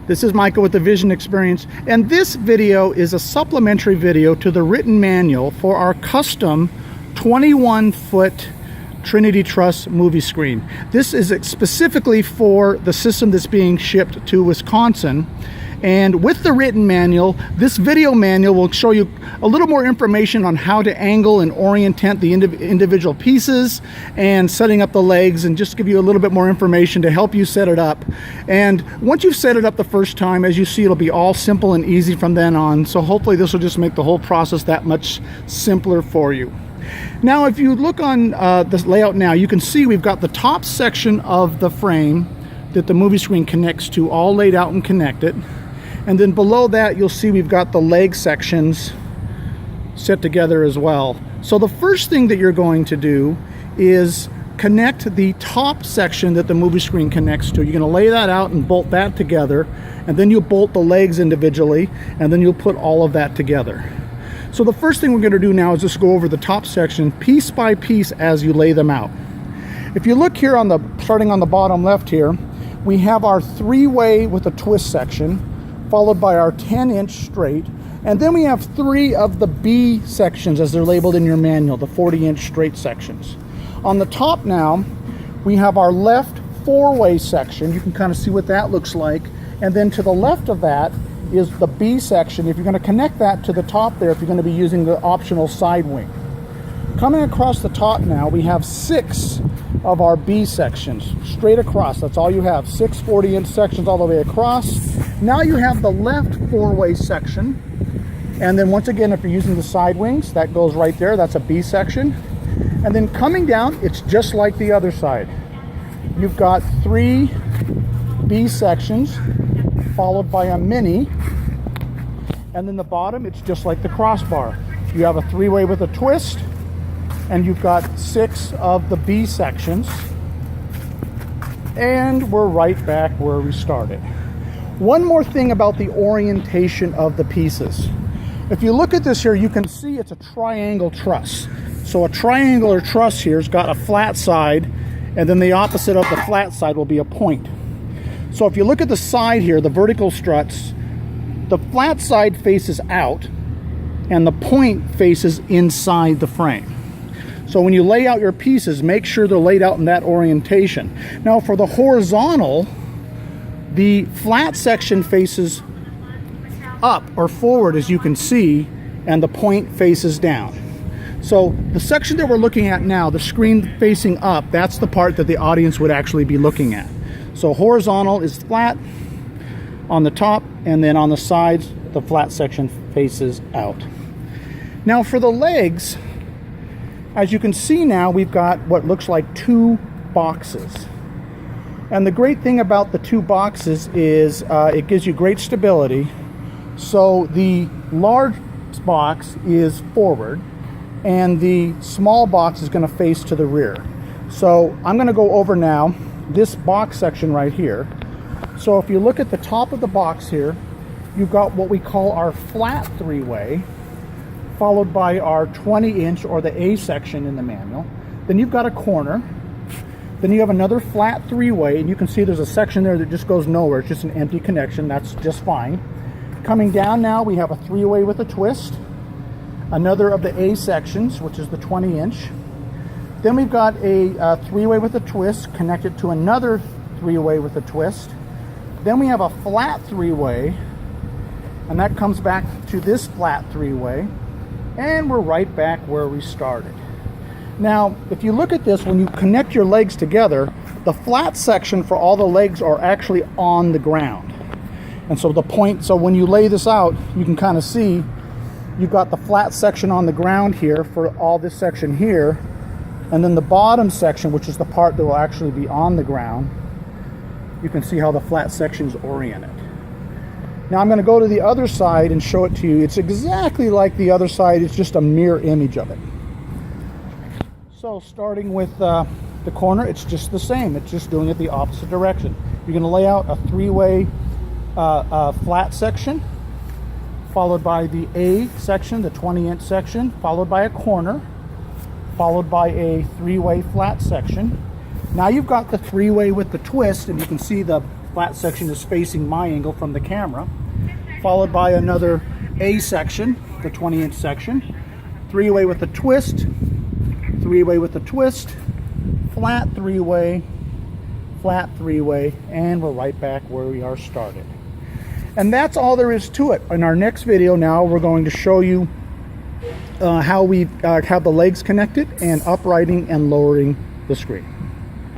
This is Michael with the Vision Experience, and this video is a supplementary video to the written manual for our custom 21-foot Trinity Truss movie screen. This is specifically for the system that's being shipped to Wisconsin. And with the written manual, this video manual will show you a little more information on how to angle and orientate the individual pieces and setting up the legs, and just give you a little bit more information to help you set it up. And once you've set it up the first time, as you see, it'll be all simple and easy from then on. So hopefully this will just make the whole process that much simpler for you. Now, if you look on this layout now, you can see we've got the top section of the frame that the movie screen connects to all laid out and connected. And then below that, you'll see we've got the leg sections set together as well. So the first thing that you're going to do is connect the top section that the movie screen connects to. You're going to lay that out and bolt that together, and then you'll bolt the legs individually, and then you'll put all of that together. So the first thing we're going to do now is just go over the top section piece by piece as you lay them out. If you look here on starting on the bottom left here, we have our 3-way with a twist section, followed by our 10-inch straight, and then we have 3 of the B sections as they're labeled in your manual, the 40-inch straight sections. On the top now, we have our left 4-way section. You can kind of see what that looks like. And then to the left of that is the B section. If you're going to connect that to the top there, if you're going to be using the optional side wing. Coming across the top now, we have 6 of our B sections straight across. That's all you have, 6 40-inch sections all the way across. Now you have the left 4-way section, and then once again, if you're using the side wings, that goes right there. That's a B section. And then coming down, it's just like the other side. You've got 3 B sections followed by a mini, and then the bottom, it's just like the crossbar. You have a 3-way with a twist, and you've got 6 of the B sections, and we're right back where we started. One more thing about the orientation of the pieces. If you look at this here, you can see it's a triangle truss. So a triangular truss here has got a flat side, and then the opposite of the flat side will be a point. So if you look at the side here, the vertical struts, the flat side faces out, and the point faces inside the frame. So when you lay out your pieces, make sure they're laid out in that orientation. Now for the horizontal, the flat section faces up or forward, as you can see, and the point faces down. So the section that we're looking at now, the screen facing up, that's the part that the audience would actually be looking at. So horizontal is flat on the top, and then on the sides, the flat section faces out. Now for the legs, as you can see now, we've got what looks like 2 boxes. And the great thing about the 2 boxes is it gives you great stability. So the large box is forward, and the small box is going to face to the rear. So I'm going to go over now this box section right here. So if you look at the top of the box here, you've got what we call our flat 3-way, followed by our 20-inch or the A section in the manual. Then you've got a corner. Then you have another flat 3-way, and you can see there's a section there that just goes nowhere. It's just an empty connection. That's just fine. Coming down now, we have a 3-way with a twist, another of the A sections, which is the 20-inch. Then we've got a 3-way with a twist connected to another 3-way with a twist. Then we have a flat 3-way, and that comes back to this flat 3-way, and we're right back where we started. Now, if you look at this, when you connect your legs together, the flat section for all the legs are actually on the ground. And so so when you lay this out, you can kind of see you've got the flat section on the ground here for all this section here, and then the bottom section, which is the part that will actually be on the ground, you can see how the flat section is oriented. Now I'm going to go to the other side and show it to you. It's exactly like the other side, it's just a mirror image of it. So starting with the corner, it's just the same. It's just doing it the opposite direction. You're going to lay out a 3-way flat section, followed by the A section, the 20-inch section, followed by a corner, followed by a 3-way flat section. Now you've got the 3-way with the twist, and you can see the flat section is facing my angle from the camera, followed by another A section, the 20-inch section, three-way with a twist, three-way with a twist, flat three-way, and we're right back where we are started. And that's all there is to it. In our next video now, we're going to show you how we have the legs connected and uprighting and lowering the screen.